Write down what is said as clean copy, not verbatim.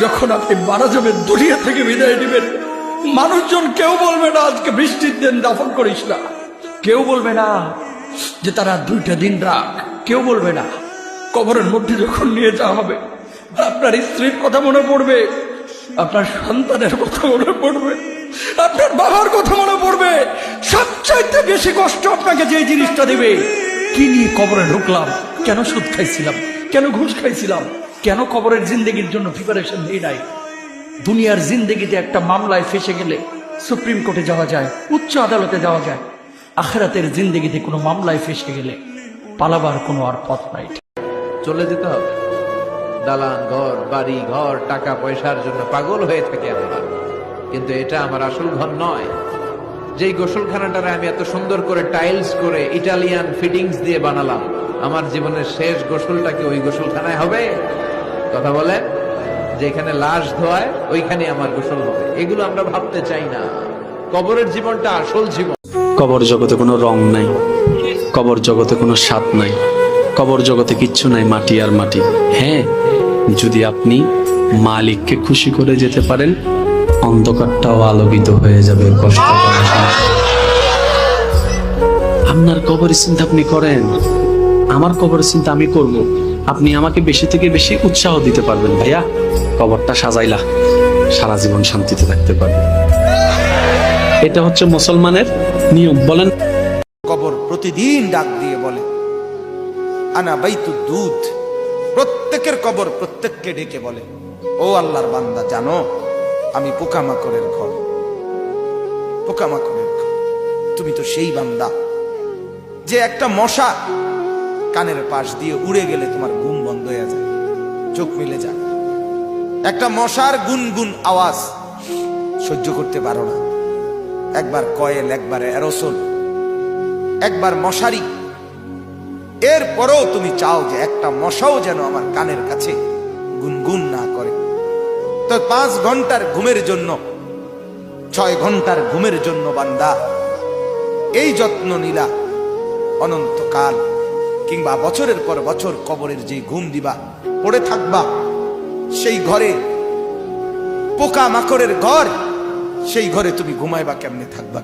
যখন আপনি মারা যাবেন, দুনিয়া থেকে বিদায় নেবেন, মানুষজন কেউ বলবে না আজকে বৃষ্টির দিন দাফন করিস না, কেউ বলবে না যে তারা 2টা দিন রাখ, কেউ বলবে না। কবরের মধ্যে যখন নিয়ে যাওয়া হবে, আপনার স্ত্রীর কথা মনে পড়বে, আপনার সন্তানের কথা মনে পড়বে, আপনার বাবার কথা মনে পড়বে। সবচাইতে বেশি কষ্ট আপনাকে যে জিনিসটা দেবে, কি নিয়ে কবরে ঢুকলাম, কেন সুদ খাইছিলাম, কেন ঘুষ খাইছিলাম, কেন কবরের জিন্দেগির জন্য প্রিপারেশন নেই নাই। দুনিয়ার জিন্দেগিতে একটা মামলায় ফেসে গেলে সুপ্রিম কোর্টে যাওয়া যায়, উচ্চ আদালতে যাওয়া যায়। আখিরাতের জিন্দেগিতে কোনো মামলায় ফেসে গেলে পালাবার কোনো আর পথ নাই। চলে যেতে হবে। দালান ঘর, বাড়ি ঘর, টাকা পয়সার জন্য পাগল হয়ে থাকে আমরা, কিন্তু এটা আমার আসল ঘর নয়। যেই গোসলখানাটারে আমি এত সুন্দর করে টাইলস করে ইটালিয়ান ফিটিংস দিয়ে বানালাম, আমার জীবনের শেষ গোসলটা কি ওই গোসলখানায় হবে? কথা বলেন, যেখানে লাশ ধোয়ায় ওইখানে আমার গোসল হবে। এগুলো আমরা ভাবতে চাই না। কবরের জীবনটা আসল জীবন। কবর জগতে কোনো রং নাই, কবর জগতে কোনো স্বাদ নাই, কবর জগতে কিচ্ছু নাই, মাটি আর মাটি। হ্যাঁ, যদি আপনি মালিককে খুশি করে যেতে পারেন, অন্ধকারটাও আলোকিত হয়ে যাবে। কষ্ট করার সময় আপনার কবরের চিন্তা আপনি করেন, আমার কবরের চিন্তা আমি করব। আপনি আমাকে বেশি থেকে বেশি উৎসাহ দিতে পারবেন, ভাইয়া কবরটা সাজাইলা, সারা জীবন শান্তিতে থাকতে পারবেন। এটা হচ্ছে মুসলমানের নিয়ম। বলেন, কবর প্রতিদিন ডাক দিয়ে বলে আনা বাইতুদ দুধ। প্রত্যেকের কবর প্রত্যেককে ডেকে বলে, ও আল্লাহর বান্দা, জানো আমি পোকামাকড়ের ঘর, পোকামাকড়ের ঘর। তুমি তো সেই বান্দা যে একটা মশা কানের পাশ দিয়ে উড়ে গেলে তোমার ঘুম বন্ধ হয়ে যায়, চোখ মিলে যায়। একটা মশার গুনগুন আওয়াজ সহ্য করতে পারো না। একবার কয়েল, একবার অ্যারোসল, একবার মশারি, এরপরেও তুমি চাও যে একটা মশাও যেন আমার কানের কাছে গুনগুন না করে। তো 5 ঘন্টার ঘুমের জন্য, 6 ঘন্টার ঘুমের জন্য বান্দা এই যত্ন নিলা, অনন্তকাল কিংবা বছরের পর বছর কবরের যে ঘুম দিবা, পড়ে থাকবা সেই ঘরে, পোকা মাকড়ের ঘর, সেই ঘরে তুমি ঘুমাইবা কেমনে, থাকবা?